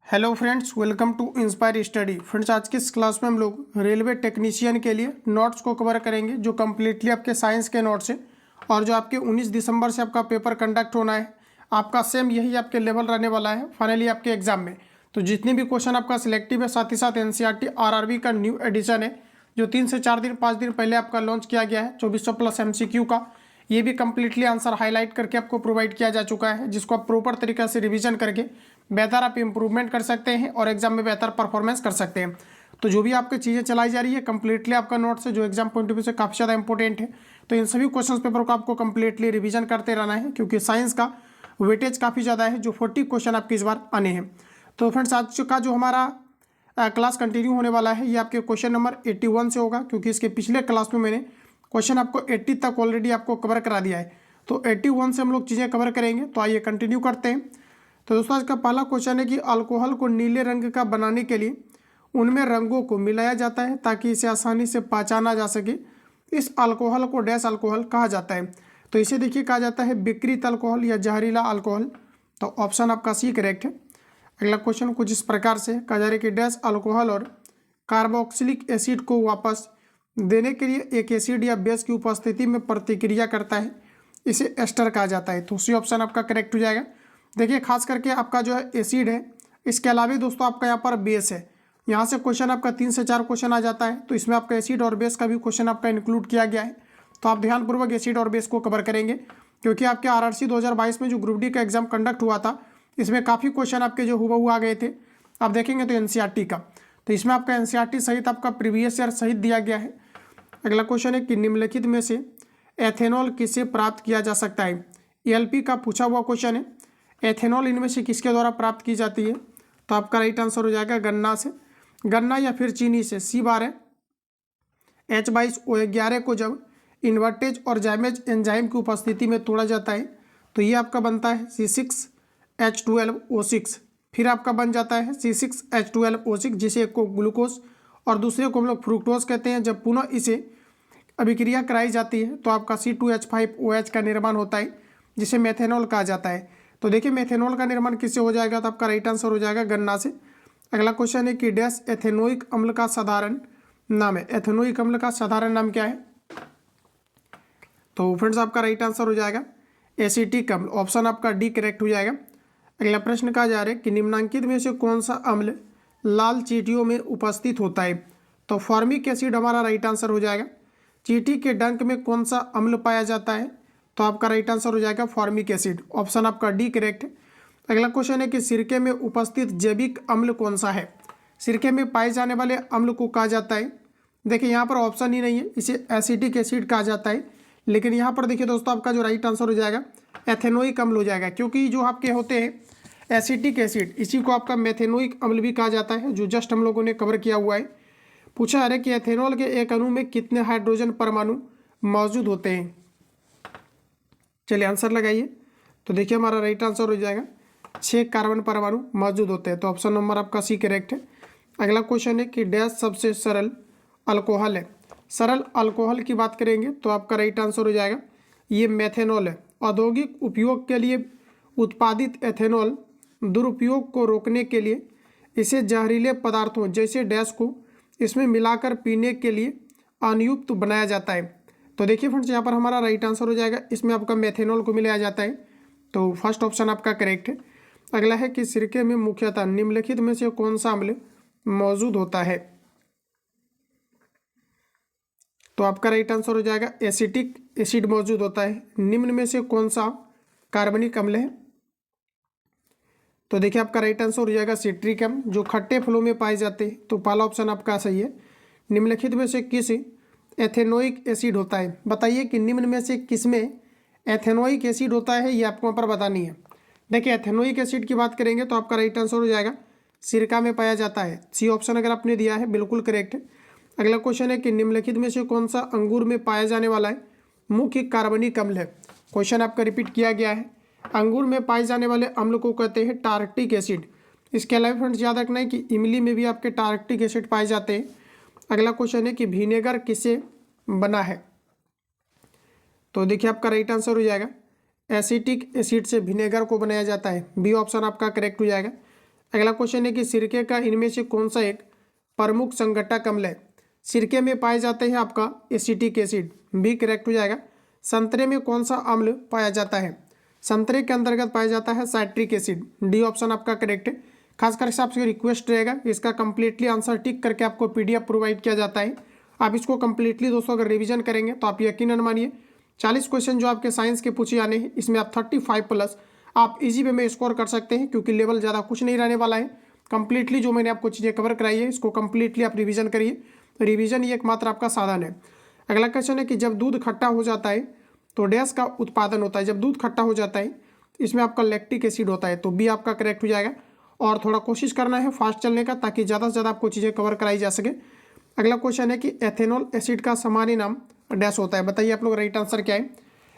Hello friends, welcome to inspire study. Friends, आज की इस क्लास में हम लोग रेलवे टेक्नीशियन के लिए नोट्स को कवर करेंगे जो कम्प्लीटली आपके साइंस के नोट्स हैं और जो आपके 19 दिसंबर से आपका पेपर कंडक्ट होना है। आपका सेम यही आपके लेवल रहने वाला है फाइनली आपके एग्जाम में। तो जितने भी क्वेश्चन आपका सिलेक्टिव है, साथ ही साथ एनसीईआरटी आरआरबी का न्यू एडिशन है जो 3 से 4 दिन 5 दिन पहले आपका लॉन्च किया गया है, 2400 प्लस MCQ का। ये भी कम्प्लीटली आंसर हाईलाइट करके आपको प्रोवाइड किया जा चुका है, जिसको आप प्रॉपर तरीके से रिवीजन करके बेहतर आप इंप्रूवमेंट कर सकते हैं और एग्जाम में बेहतर परफॉर्मेंस कर सकते हैं। तो जो भी आपकी चीज़ें चलाई जा रही है कम्प्लीटली आपका नोट्स है जो एग्जाम पॉइंट ऑफ व्यू से काफ़ी ज़्यादा इंपॉर्टेंट है। तो इन सभी क्वेश्चन पेपर को आपको कम्प्लीटली रिवीजन करते रहना है, क्योंकि साइंस का वेटेज काफ़ी ज़्यादा है, जो 40 क्वेश्चन आपके इस बार आने हैं। तो फ्रेंड्स, आज का जो हमारा क्लास कंटिन्यू होने वाला है ये आपके क्वेश्चन नंबर 81 से होगा, क्योंकि इसके पिछले क्लास में मैंने क्वेश्चन आपको 80 तक ऑलरेडी आपको कवर करा दिया है। तो 81 से हम लोग चीज़ें कवर करेंगे। तो आइए कंटिन्यू करते हैं। तो दोस्तों, आज का पहला क्वेश्चन है कि अल्कोहल को नीले रंग का बनाने के लिए उनमें रंगों को मिलाया जाता है ताकि इसे आसानी से पहचाना जा सके। इस अल्कोहल को डैश अल्कोहल कहा जाता है। तो इसे देखिए कहा जाता है विकृत अल्कोहल या जहरीला अल्कोहल। तो ऑप्शन आपका सी करेक्ट है। अगला क्वेश्चन कुछ इस प्रकार से कहा जा रहा है कि डैश अल्कोहल और कार्बोक्सिलिक एसिड को वापस देने के लिए एक एसिड या बेस की उपस्थिति में प्रतिक्रिया करता है, इसे एस्टर कहा जाता है। तो सी ऑप्शन आपका करेक्ट हो जाएगा। देखिए, खास करके आपका जो है एसिड है, इसके अलावा दोस्तों आपका यहाँ पर बेस है। यहाँ से क्वेश्चन आपका 3 से 4 क्वेश्चन आ जाता है, तो इसमें आपका एसिड और बेस का भी क्वेश्चन आपका इंक्लूड किया गया है। तो आप ध्यानपूर्वक एसिड और बेस को कवर करेंगे, क्योंकि आपके आरआरसी 2022 में जो ग्रुप डी का एग्जाम कंडक्ट हुआ था, इसमें काफ़ी क्वेश्चन आपके जो हुबहू आ गए थे। आप देखेंगे तो एनसीईआरटी का, तो इसमें आपका एनसीईआरटी सहित आपका प्रीवियस ईयर सहित दिया गया है। अगला क्वेश्चन है कि निम्नलिखित में से एथेनॉल किससे प्राप्त किया जा सकता है। एलपी का पूछा हुआ क्वेश्चन है। एथेनॉल इनमें से किसके द्वारा प्राप्त की जाती है। तो आपका राइट आंसर हो जाएगा गन्ना से, गन्ना या फिर चीनी से। सी बार है। H22O11 को जब इन्वर्टेज और जैमेज एंजाइम की उपस्थिति में तोड़ा जाता है तो ये आपका बनता है C6H12O6। फिर आपका बन जाता है C6H12O6, जिसे एक को ग्लूकोज और दूसरे को हम लोग फ्रुक्टोज कहते हैं। जब पुनः इसे अभिक्रिया कराई जाती है तो आपका C2H5OH का निर्माण होता है, जिसे मेथेनॉल कहा जाता है। तो देखिए, मेथेनॉल का निर्माण किससे हो जाएगा, तो आपका राइट आंसर हो जाएगा गन्ना से। अगला क्वेश्चन है कि डैश एथेनोइक अम्ल का साधारण नाम है। एथेनोइक अम्ल का साधारण नाम क्या है। तो फ्रेंड्स, आपका राइट आंसर हो जाएगा एसिटिक अम्ल। ऑप्शन आपका डी करेक्ट हो जाएगा। अगला प्रश्न कहा जा रहा है कि निम्नांकित में से कौन सा अम्ल लाल चींटियों में उपस्थित होता है। तो फॉर्मिक एसिड हमारा राइट आंसर हो जाएगा। चींटी के डंक में कौन सा अम्ल पाया जाता है। तो आपका राइट आंसर हो जाएगा फॉर्मिक एसिड। ऑप्शन आपका डी करेक्ट है। अगला क्वेश्चन है कि सिरके में उपस्थित जैविक अम्ल कौन सा है। सिरके में पाए जाने वाले अम्ल को कहा जाता है, देखिए यहाँ पर ऑप्शन ही नहीं है, इसे एसिटिक एसिड कहा जाता है। लेकिन यहाँ पर देखिए दोस्तों, आपका जो राइट आंसर हो जाएगा एथेनोइक अम्ल हो जाएगा, क्योंकि जो आपके होते हैं एसिटिक एसिड, इसी को आपका मेथेनोइक अम्ल भी कहा जाता है, जो जस्ट हम लोगों ने कवर किया हुआ है। पूछा है कि एथेनॉल के एक अणु में कितने हाइड्रोजन परमाणु मौजूद होते हैं। चलिए आंसर लगाइए। तो देखिए, हमारा राइट आंसर हो जाएगा 6 कार्बन परमाणु मौजूद होते हैं। तो ऑप्शन नंबर आपका सी करेक्ट है। अगला क्वेश्चन है कि डैश सबसे सरल अल्कोहल है। सरल अल्कोहल की बात करेंगे तो आपका राइट आंसर हो जाएगा ये मेथेनॉल है। औद्योगिक उपयोग के लिए उत्पादित एथेनॉल दुरुपयोग को रोकने के लिए इसे जहरीले पदार्थों जैसे डैश को इसमें मिलाकर पीने के लिए अनयुक्त बनाया जाता है। तो देखिए फ्रेंड्स, यहाँ पर हमारा राइट आंसर हो जाएगा, इसमें आपका मेथेनॉल को मिलाया जाता है। तो फर्स्ट ऑप्शन आपका करेक्ट है। अगला है कि सिरके में मुख्यतः निम्नलिखित में से कौन सा अम्ल मौजूद होता है। तो आपका राइट आंसर हो जाएगा एसिटिक एसिड मौजूद होता है। निम्न में से कौन सा कार्बनिक अम्ल है। तो देखिए, आपका राइट आंसर हो जाएगा सिट्रिक अम्ल, जो खट्टे फलों में पाए जाते हैं। तो पहला ऑप्शन आपका सही है। निम्नलिखित में से किस एथेनोइक एसिड होता है। बताइए कि निम्न में से किस में एथेनोइक एसिड होता है, ये आपको यहाँ पर बतानी है। देखिए, एथेनोइक एसिड की बात करेंगे तो आपका राइट आंसर हो जाएगा सिरका में पाया जाता है। सी ऑप्शन अगर आपने दिया है बिल्कुल करेक्ट है। अगला क्वेश्चन है कि निम्नलिखित में से कौन सा अंगूर में पाया जाने वाला है मुख्य कार्बनिक अम्ल है। क्वेश्चन आपका रिपीट किया गया है। अंगूर में पाए जाने वाले अम्ल को कहते हैं टार्क्टिक एसिड। इसके अलावा फ्रेंड्स याद रखना है कि इमली में भी आपके टार्क्टिक एसिड पाए जाते हैं। अगला क्वेश्चन है कि विनेगर किससे बना है। तो देखिए, आपका राइट आंसर हो जाएगा एसिटिक एसिड से विनेगर को बनाया जाता है। बी ऑप्शन आपका करेक्ट हो जाएगा। अगला क्वेश्चन है कि सिरके का इनमें से कौन सा एक प्रमुख संघटक अम्ल है। सिरके में पाए जाते हैं आपका एसिटिक एसिड, बी करेक्ट हो जाएगा। संतरे में कौन सा अम्ल पाया जाता है, संतरे के अंतर्गत पाया जाता है साइट्रिक एसिड, डी ऑप्शन आपका करेक्ट है। खास करके आपसे रिक्वेस्ट रहेगा कि इसका कंप्लीटली आंसर टिक करके आपको पीडीएफ प्रोवाइड किया जाता है। आप इसको कंप्लीटली दोस्तों अगर रिवीजन करेंगे तो आप यकीनन मानिए 40 क्वेश्चन जो आपके साइंस के पूछे जाने हैं, इसमें आप 35 प्लस आप इजी वे में स्कोर कर सकते हैं, क्योंकि लेवल ज़्यादा कुछ नहीं रहने वाला है। कंप्लीटली जो मैंने आपको चीज़ें कवर कराई है इसको कंप्लीटली आप रिवीजन करिए। रिवीजन ही एकमात्र आपका साधन है। अगला क्वेश्चन है कि जब दूध खट्टा हो जाता है तो डैश का उत्पादन होता है। जब दूध खट्टा हो जाता है इसमें आपका लैक्टिक एसिड होता है, तो बी आपका करेक्ट हो जाएगा। और थोड़ा कोशिश करना है फास्ट चलने का, ताकि ज़्यादा से ज़्यादा आपको चीज़ें कवर कराई जा सके। अगला क्वेश्चन है कि एथेनॉल एसिड का सामान्य नाम डैश होता है। बताइए आप लोग राइट आंसर क्या है।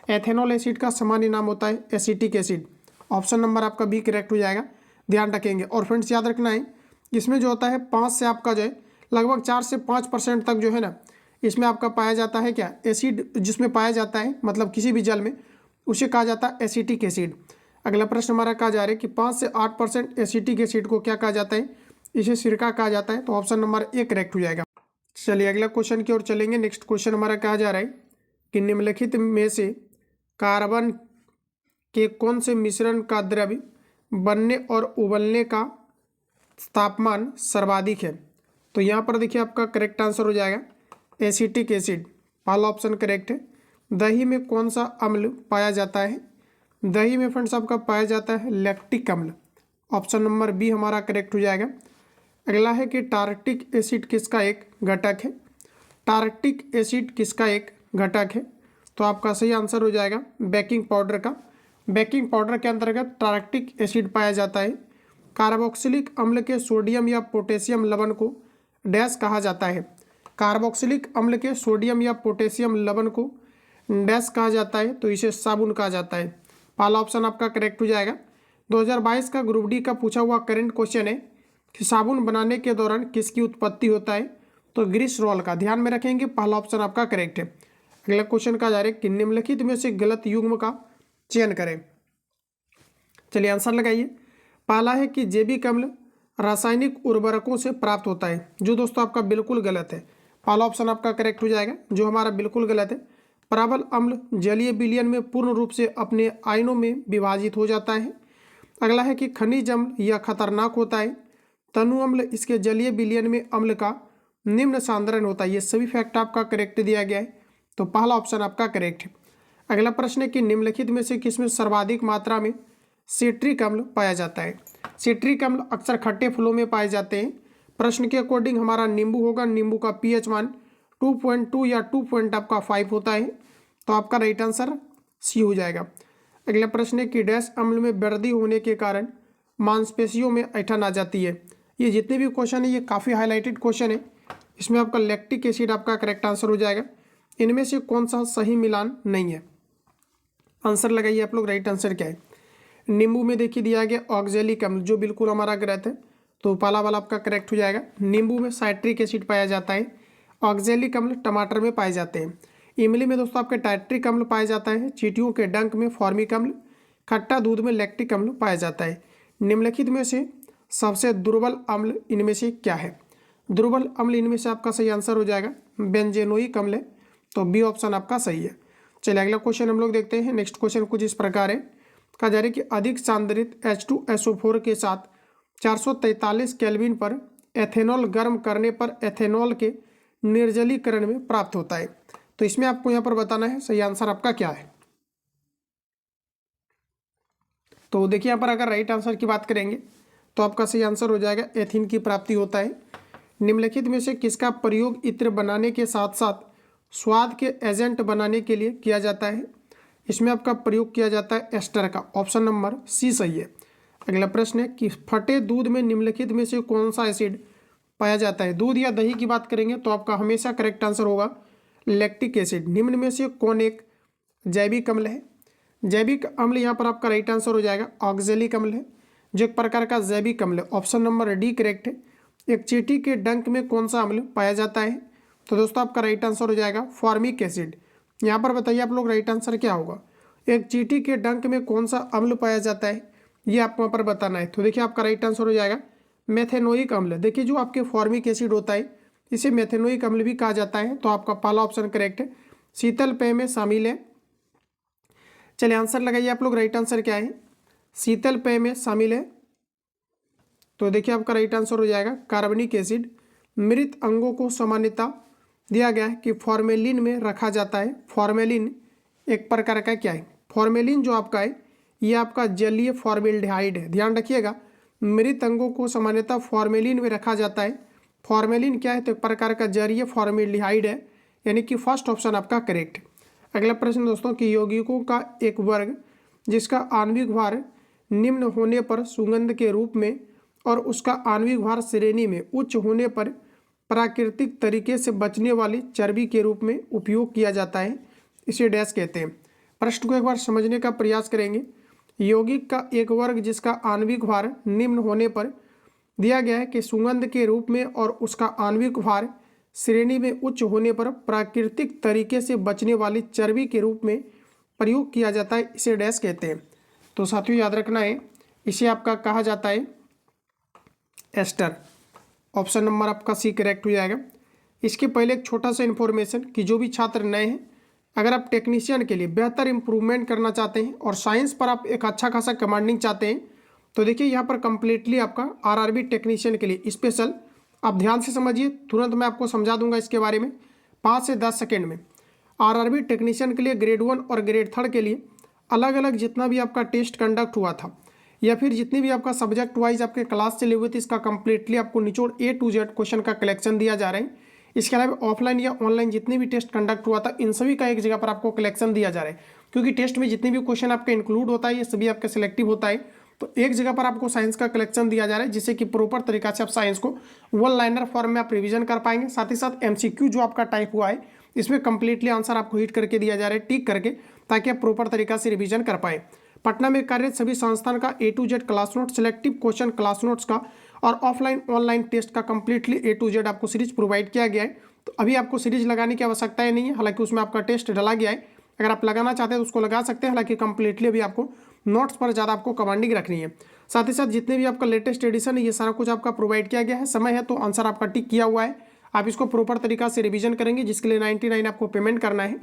एथेनॉल एसिड का सामान्य नाम होता है एसिटिक एसिड, ऑप्शन नंबर आपका बी करेक्ट हो जाएगा। ध्यान रखेंगे। और फ्रेंड्स याद रखना है, इसमें जो होता है 5 से आपका जो है लगभग 4 से 5% तक जो है ना, इसमें आपका पाया जाता है क्या एसिड, जिसमें पाया जाता है मतलब किसी भी जल में, उसे कहा जाता है एसिटिक एसिड। अगला प्रश्न हमारा कहा जा रहा है कि 5 से 8% एसिटिक एसिड को क्या कहा जाता है, इसे सिरका कहा जाता है, तो ऑप्शन नंबर ए करेक्ट हो जाएगा। चलिए अगला क्वेश्चन की ओर चलेंगे। नेक्स्ट क्वेश्चन हमारा कहा जा रहा है कि निम्नलिखित में से कार्बन के कौन से मिश्रण का द्रव्य बनने और उबलने का तापमान सर्वाधिक है। तो यहाँ पर देखिए आपका करेक्ट आंसर हो जाएगा एसिटिक एसिड, पहला ऑप्शन करेक्ट है। दही में कौन सा अम्ल पाया जाता है, दही में फ्रेंड्स आपका पाया जाता है लैक्टिक अम्ल, ऑप्शन नंबर बी हमारा करेक्ट हो जाएगा। अगला है कि टार्टिक एसिड किसका एक घटक है, टार्टिक एसिड किसका एक घटक है, तो आपका सही आंसर हो जाएगा बेकिंग पाउडर का। बेकिंग पाउडर के अंतर्गत टार्टिक एसिड पाया जाता है। कार्बोक्सिलिक अम्ल के सोडियम या पोटेशियम लवण को डैश कहा जाता है, कार्बोक्सिलिक अम्ल के सोडियम या पोटेशियम लवण को डैश कहा जाता है, तो इसे साबुन कहा जाता है, पहला ऑप्शन आपका करेक्ट हो जाएगा। 2022 का ग्रुप डी का पूछा हुआ करंट क्वेश्चन है कि साबुन बनाने के दौरान किसकी उत्पत्ति होता है, तो ग्लिसरॉल का, ध्यान में रखेंगे, पहला ऑप्शन आपका करेक्ट है। अगला क्वेश्चन कहा जा रहा है कि निम्नलिखित में से गलत युग्म का चयन करें। चलिए आंसर लगाइए। पहला है कि जैविक अम्ल रासायनिक उर्वरकों से प्राप्त होता है, जो दोस्तों आपका बिल्कुल गलत है, पहला ऑप्शन आपका करेक्ट हो जाएगा, जो हमारा बिल्कुल गलत है। प्रबल अम्ल जलीय विलयन में पूर्ण रूप से अपने आयनों में विभाजित हो जाता है। अगला है कि खनिज अम्ल यह खतरनाक होता है। तनु अम्ल इसके जलीय विलयन में अम्ल का निम्न सांद्रण होता है। ये सभी फैक्ट आपका करेक्ट दिया गया है, तो पहला ऑप्शन आपका करेक्ट है। अगला प्रश्न है कि निम्नलिखित में से किसमें सर्वाधिक मात्रा में सिट्रिक अम्ल पाया जाता है। सिट्रिक अम्ल अक्सर खट्टे फलों में पाए जाते हैं। प्रश्न के अकॉर्डिंग हमारा नींबू होगा, नींबू का पीएच मान 2.2 या 2.5 होता है, तो आपका राइट आंसर सी हो जाएगा। अगला प्रश्न है कि डैश अम्ल में वृद्धि होने के कारण मांसपेशियों में ऐंठन आ जाती है। ये जितने भी क्वेश्चन है ये काफ़ी हाईलाइटेड क्वेश्चन है, इसमें आपका लैक्टिक एसिड आपका करेक्ट आंसर हो जाएगा। इनमें से कौन सा सही मिलान नहीं है, आंसर लगाइए आप लोग, राइट आंसर क्या है। नींबू में देखिए दिया गया ऑक्जेलिक अम्ल, जो बिल्कुल हमारा गलत है, तो पहला वाला आपका करेक्ट हो जाएगा। नींबू में साइट्रिक एसिड पाया जाता है। ऑक्जेलिक अम्ल टमाटर में पाए जाते हैं। इमली में दोस्तों आपके टाइट्रिक अम्ल पाया जाता है। चींटियों के डंक में फॉर्मिक अम्ल, खट्टा दूध में लैक्टिक अम्ल पाया जाता है। निम्नलिखित में से सबसे दुर्बल अम्ल इनमें से क्या है, दुर्बल अम्ल इनमें से आपका सही आंसर हो जाएगा बेंजेनोइक अम्ल है, तो बी ऑप्शन आपका सही है। चलिए अगला क्वेश्चन हम लोग देखते हैं। नेक्स्ट क्वेश्चन कुछ इस प्रकार है, कहा जा रहा है कि अधिक सांद्रित H2SO4 के साथ 443 केल्विन पर एथेनॉल गर्म करने पर एथेनॉल के निर्जलीकरण में प्राप्त होता है। तो इसमें आपको यहाँ पर बताना है सही आंसर आपका क्या है। तो देखिए यहाँ पर अगर राइट आंसर की बात करेंगे तो आपका सही आंसर हो जाएगा एथीन की प्राप्ति होता है। निम्नलिखित में से किसका प्रयोग इत्र बनाने के साथ साथ स्वाद के एजेंट बनाने के लिए किया जाता है, इसमें आपका प्रयोग किया जाता है एस्टर का, ऑप्शन नंबर सी सही है। अगला प्रश्न है कि फटे दूध में निम्नलिखित में से कौन सा एसिड पाया जाता है। दूध या दही की बात करेंगे तो आपका हमेशा करेक्ट आंसर होगा लैक्टिक एसिड। निम्न में से कौन एक जैविक अम्ल है, जैविक अम्ल यहाँ पर आपका राइट आंसर हो जाएगा ऑक्जेलिक अम्ल है, जो एक प्रकार का जैविक अम्ल है, ऑप्शन नंबर डी करेक्ट है। एक चींटी के डंक में कौन सा अम्ल पाया जाता है, तो दोस्तों आपका राइट आंसर हो जाएगा फॉर्मिक एसिड। यहाँ पर बताइए आप लोग राइट आंसर क्या होगा। एक चींटी के डंक में कौन सा अम्ल पाया जाता है, ये आपको वहाँ पर बताना है। तो देखिए आपका राइट आंसर हो जाएगा मेथेनोइक अम्ल। देखिए जो आपके फॉर्मिक एसिड होता है इसे मेथेनोइक अम्ल भी कहा जाता है। तो आपका पहला ऑप्शन करेक्ट है, शीतल पेय में शामिल है। चलिए आंसर लगाइए आप लोग, राइट आंसर क्या है? शीतल पेय में शामिल है। तो देखिए आपका राइट आंसर हो जाएगा कार्बनिक एसिड। मृत अंगों को सामान्यता दिया गया है कि फॉर्मेलिन में रखा जाता है। फॉर्मेलिन एक प्रकार का क्या है? फॉर्मेलिन जो आपका है ये आपका जलीय फॉर्मेल्डिहाइड है। ध्यान रखिएगा, मृत अंगों को सामान्यतः फॉर्मेलिन में रखा जाता है। फॉर्मेलिन क्या है? तो एक प्रकार का जलीय फॉर्मेल्डिहाइड है, यानी कि फर्स्ट ऑप्शन आपका करेक्ट है। अगला प्रश्न दोस्तों कि यौगिकों का एक वर्ग जिसका आणविक भार निम्न होने पर सुगंध के रूप में और उसका आणविक भार श्रेणी में उच्च होने पर प्राकृतिक तरीके से बचने वाली चर्बी के रूप में उपयोग किया जाता है, इसे डैश कहते हैं। प्रश्न को एक बार समझने का प्रयास करेंगे। यौगिक का एक वर्ग जिसका आणविक भार निम्न होने पर दिया गया है कि सुगंध के रूप में और उसका आणविक भार श्रेणी में उच्च होने पर प्राकृतिक तरीके से बचने वाली चर्बी के रूप में प्रयोग किया जाता है, इसे डैश कहते हैं। तो साथियों याद रखना है, इसे आपका कहा जाता है एस्टर। ऑप्शन नंबर आपका सी करेक्ट हो जाएगा। इसके पहले एक छोटा सा इन्फॉर्मेशन कि जो भी छात्र नए हैं, अगर आप टेक्नीशियन के लिए बेहतर इंप्रूवमेंट करना चाहते हैं और साइंस पर आप एक अच्छा खासा कमांडिंग चाहते हैं, तो देखिए यहाँ पर कंप्लीटली आपका आरआरबी टेक्नीशियन के लिए स्पेशल, आप ध्यान से समझिए, तुरंत मैं आपको समझा दूंगा इसके बारे में 5 से 10 सेकेंड में। आरआरबी टेक्नीशियन के लिए ग्रेड 1 और ग्रेड 3 के लिए अलग अलग जितना भी आपका टेस्ट कंडक्ट हुआ था या फिर जितनी भी आपका सब्जेक्ट वाइज आपके क्लास चले हुए थे, इसका कंप्लीटली आपको निचोड़ A to Z क्वेश्चन का कलेक्शन दिया जा रहा है। इसके अलावा ऑफलाइन या ऑनलाइन जितने भी टेस्ट कंडक्ट हुआ था इन सभी का एक जगह पर आपको कलेक्शन दिया जा रहा है, क्योंकि टेस्ट में जितने भी क्वेश्चन आपके इंक्लूड होता है ये सभी आपका सिलेक्टिव होता है। तो एक जगह पर आपको साइंस का कलेक्शन दिया जा रहा है, जिससे कि प्रॉपर तरीका से आप साइंस को वन लाइनर फॉर्म में आप रिवीजन कर पाएंगे। साथ ही साथ MCQ जो आपका टाइप हुआ है इसमें कंप्लीटली आंसर आपको हिट करके दिया जा रहा है, टिक करके, ताकि आप प्रॉपर तरीका से रिवीजन कर पाए। पटना में कार्यरत सभी संस्थान का A to Z class note, selective question class notes का और ऑफलाइन ऑनलाइन टेस्ट का कंप्लीटली A to Z आपको सीरीज प्रोवाइड किया गया है। तो अभी आपको सीरीज लगाने की आवश्यकता ही नहीं है, हालांकि उसमें आपका टेस्ट डाला गया है। अगर आप लगाना चाहते हैं तो उसको लगा सकते हैं, हालांकि कंप्लीटली अभी आपको नोट्स पर ज़्यादा आपको कमांडिंग रखनी है। साथ ही साथ जितने भी आपका लेटेस्ट एडिशन है ये सारा कुछ आपका प्रोवाइड किया गया है। समय है तो आंसर आपका टिक किया हुआ है, आप इसको प्रॉपर तरीका से रिवीजन करेंगे, जिसके लिए 99 आपको पेमेंट करना है।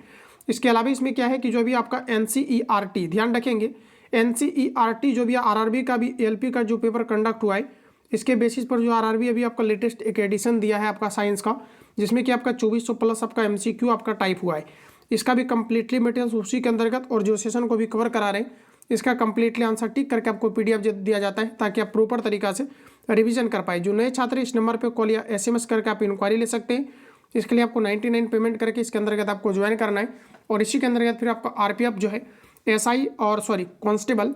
इसके अलावा इसमें क्या है कि जो भी आपका NCERT, ध्यान रखेंगे NCERT जो भी RRB का भी LP का जो पेपर कंडक्ट हुआ है, इसके बेसिस पर जो RRB अभी आपका लेटेस्ट एक एडिशन दिया है आपका साइंस का, जिसमें कि आपका 2400 प्लस आपका MCQ आपका टाइप हुआ है, इसका भी कंप्लीटली मटेरियल उसी के अंतर्गत और जो सेशन को भी कवर करा रहे हैं, इसका कंप्लीटली आंसर टिक करके आपको PDF दिया जाता है, ताकि आप प्रॉपर तरीका से रिवीजन कर पाए। जो नए छात्र इस नंबर पर कॉल या SMS करके आप इंक्वायरी ले सकते हैं। इसके लिए आपको 99 पेमेंट करके इसके अंतर्गत आपको ज्वाइन करना है, और इसी के अंतर्गत फिर आपका RPF जो है SI और कांस्टेबल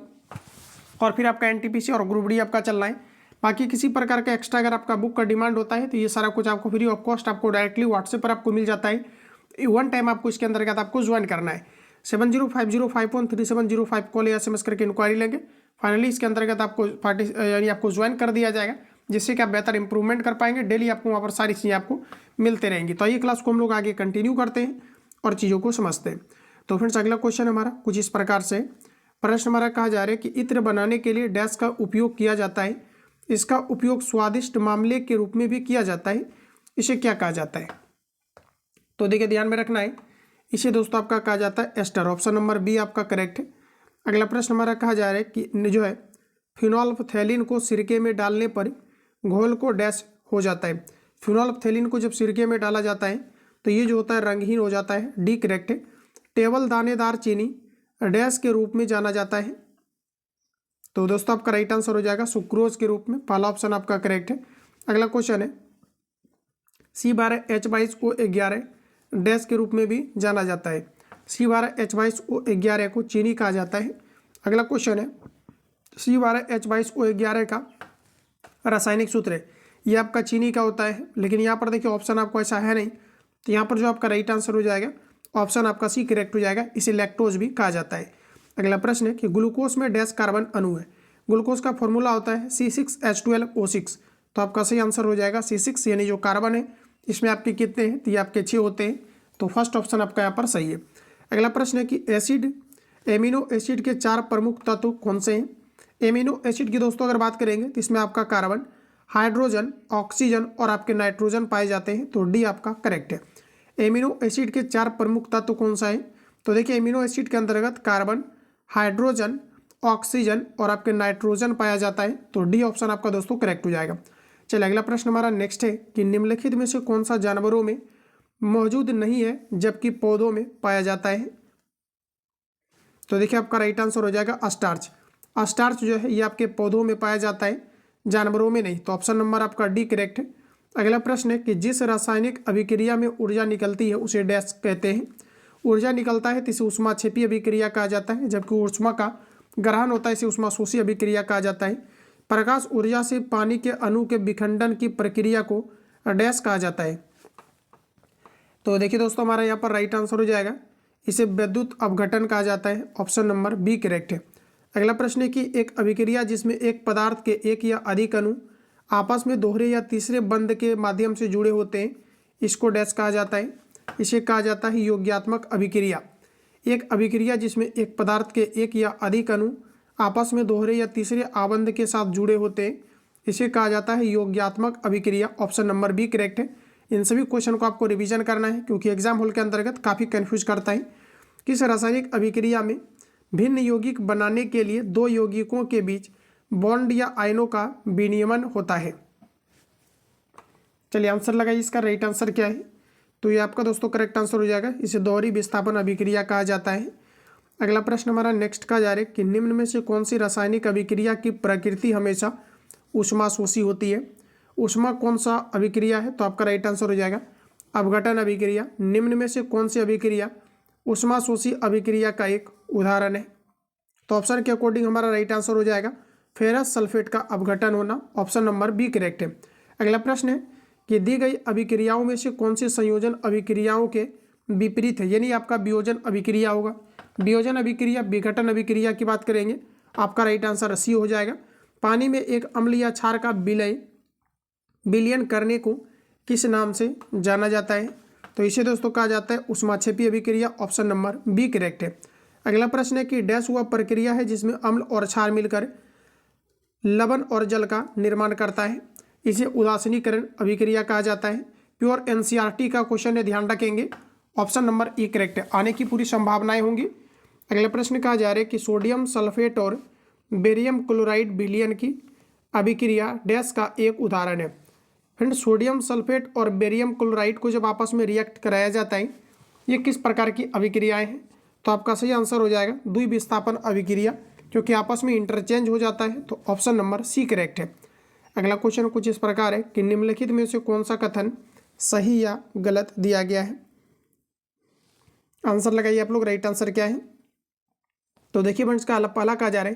और फिर आपका NTPC और ग्रुप D आपका चलना है। बाकी किसी प्रकार का एक्स्ट्रा अगर आपका बुक का डिमांड होता है तो ये सारा कुछ आपको फ्री ऑफ कॉस्ट आपको डायरेक्टली व्हाट्सएप पर आपको मिल जाता है। वन टाइम आपको इसके अंतर्गत आपको ज्वाइन करना है। 7050513705 कॉल या SMS करके इंक्वायरी लेंगे। फाइनली इसके अंतर्गत आपको यानी आपको ज्वाइन कर दिया जाएगा, जिससे कि आप बेहतर इंप्रूवमेंट कर पाएंगे। डेली आपको वहाँ पर सारी चीज़ें आपको मिलते रहेंगी। तो ये क्लास को हम लोग आगे कंटिन्यू करते हैं और चीज़ों को समझते हैं। तो फ्रेंड्स अगला क्वेश्चन हमारा कुछ इस प्रकार से, प्रश्न हमारा कहा जा रहा है कि इत्र बनाने के लिए डैश का उपयोग किया जाता है, इसका उपयोग स्वादिष्ट मामले के रूप में भी किया जाता है, इसे क्या कहा जाता है? तो देखिए ध्यान में रखना है, इसे दोस्तों आपका कहा जाता है एस्टर। ऑप्शन नंबर B आपका करेक्ट है। अगला प्रश्न हमारा कहा जा रहा है कि जो है फिनोल्फथैलीन को सिरके में डालने पर घोल को डैश हो जाता है। फिनोल्फथैलीन को जब सिरके में डाला जाता है तो ये जो होता है रंगहीन हो जाता है, D करेक्ट है। टेबल दानेदार चीनी डैश के रूप में जाना जाता है, तो दोस्तों आपका राइट आंसर हो जाएगा सुक्रोज के रूप में, पहला ऑप्शन आपका करेक्ट है। अगला क्वेश्चन है C12H22O11 डैश के रूप में भी जाना जाता है। C12H22O11 को चीनी कहा जाता है। अगला क्वेश्चन है C12H22O11 का रासायनिक सूत्र है, ये आपका चीनी का होता है, लेकिन यहाँ पर देखिए ऑप्शन आपको ऐसा है नहीं, तो यहाँ पर जो आपका राइट आंसर हो जाएगा ऑप्शन आपका C करेक्ट हो जाएगा, इसे लैक्टोज भी कहा जाता है। अगला प्रश्न है कि ग्लूकोज में डैश कार्बन अणु है, ग्लूकोज का फॉर्मूला होता है C6H12O6, तो आपका सही आंसर हो जाएगा C6, यानी जो कार्बन है इसमें आपके कितने हैं, तो ये आपके 6 होते हैं, तो फर्स्ट ऑप्शन आपका यहाँ पर सही है। अगला प्रश्न है कि एमिनो एसिड के 4 प्रमुख तत्व कौन से हैं? एमिनो एसिड की दोस्तों अगर बात करेंगे तो इसमें आपका कार्बन, हाइड्रोजन, ऑक्सीजन और आपके नाइट्रोजन पाए जाते हैं, तो डी आपका करेक्ट है। एमिनो एसिड के 4 प्रमुख तत्व कौन सा है? तो देखिए एमिनो एसिड के अंतर्गत कार्बन, हाइड्रोजन, ऑक्सीजन और आपके नाइट्रोजन पाया जाता है, तो डी ऑप्शन आपका दोस्तों करेक्ट हो जाएगा। चलिए अगला प्रश्न हमारा नेक्स्ट है कि निम्नलिखित में से कौन सा जानवरों में मौजूद नहीं है जबकि पौधों में पाया जाता है? तो देखिए आपका राइट आंसर हो जाएगा अस्टार्च। अस्टार्च जो है ये आपके पौधों में पाया जाता है, जानवरों में नहीं, तो ऑप्शन नंबर आपका डी करेक्ट है। अगला प्रश्न है कि जिस रासायनिक अभिक्रिया में ऊर्जा निकलती है उसे डैश कहते हैं? ऊर्जा निकलता है तो इसे ऊष्माक्षेपी अभिक्रिया कहा जाता है, जबकि ऊष्मा का ग्रहण होता है इसे ऊष्माशोषी अभिक्रिया कहा जाता है। प्रकाश ऊर्जा से पानी के अणु के विखंडन की प्रक्रिया को डैश कहा जाता है? तो देखिए दोस्तों हमारा यहाँ पर राइट आंसर हो जाएगा, इसे विद्युत अपघटन कहा जाता है, ऑप्शन नंबर बी करेक्ट है। अगला प्रश्न है कि एक अभिक्रिया जिसमें एक पदार्थ के एक या अधिक अणु आपस में दोहरे या तीसरे बंध के माध्यम से जुड़े होते हैं, इसको डैश कहा जाता है? इसे कहा जाता है योग्यात्मक अभिक्रिया। एक अभिक्रिया जिसमें एक पदार्थ के एक या अधिक अणु आपस में दोहरे या तीसरे आबंध के साथ जुड़े होते हैं, इसे कहा जाता है योग्यात्मक अभिक्रिया, ऑप्शन नंबर बी करेक्ट है। इन सभी क्वेश्चन को आपको रिवीजन करना है क्योंकि एग्जाम हॉल के अंतर्गत काफ़ी कन्फ्यूज करता है। किस रासायनिक अभिक्रिया में भिन्न यौगिक बनाने के लिए दो यौगिकों के बीच बॉन्ड या आयनों का विनियमन होता है? चलिए आंसर लगाइए, इसका राइट आंसर क्या है? तो ये आपका दोस्तों करेक्ट आंसर हो जाएगा, इसे दोहरी विस्थापन अभिक्रिया कहा जाता है। अगला प्रश्न हमारा नेक्स्ट का जा रहा है कि निम्न में से कौन सी रासायनिक अभिक्रिया की प्रकृति हमेशा ऊष्माशोषी होती है? ऊष्मा कौन सा अभिक्रिया है? तो आपका राइट आंसर हो जाएगा अपघटन अभिक्रिया। निम्न में से कौन सी अभिक्रिया ऊष्माशोषी अभिक्रिया का एक उदाहरण है? तो ऑप्शन के अकॉर्डिंग हमारा राइट आंसर हो जाएगा फेरस सल्फेट का अपघटन होना, ऑप्शन नंबर बी करेक्ट है। अगला प्रश्न है कि दी गई अभिक्रियाओं में से कौन सी संयोजन अभिक्रियाओं के विपरीत है, यानी आपका वियोजन अभिक्रिया होगा? वियोजन अभिक्रिया, विघटन अभिक्रिया की बात करेंगे, आपका राइट आंसर सी हो जाएगा। पानी में एक अम्ल या क्षार का विलयन करने को किस नाम से जाना जाता है? तो इसे दोस्तों कहा जाता है ऊष्माक्षेपी अभिक्रिया, ऑप्शन नंबर बी करेक्ट है। अगला प्रश्न है कि डैश हुआ प्रक्रिया है जिसमें अम्ल और क्षार मिलकर लवण और जल का निर्माण करता है, इसे उदासीनीकरण अभिक्रिया कहा जाता है। प्योर एनसीईआरटी का क्वेश्चन है, ध्यान रखेंगे, ऑप्शन नंबर ई करेक्ट है, आने की पूरी संभावनाएं होंगी। अगला प्रश्न कहा जा रहा है कि सोडियम सल्फेट और बेरियम क्लोराइड विलयन की अभिक्रिया डैश का एक उदाहरण है? फ्रेंड सोडियम सल्फेट और बेरियम क्लोराइड को जब आपस में रिएक्ट कराया जाता है, ये किस प्रकार की अभिक्रियाएं हैं? तो आपका सही आंसर हो जाएगा द्विविस्थापन अभिक्रिया, क्योंकि आपस में इंटरचेंज हो जाता है, तो ऑप्शन नंबर सी करेक्ट है। अगला क्वेश्चन कुछ इस प्रकार है कि निम्नलिखित में से कौन सा कथन सही या गलत दिया गया है? आंसर लगाइए आप लोग, राइट आंसर क्या है? तो देखिए फ्रेंड्स का पहला कहा जा रहा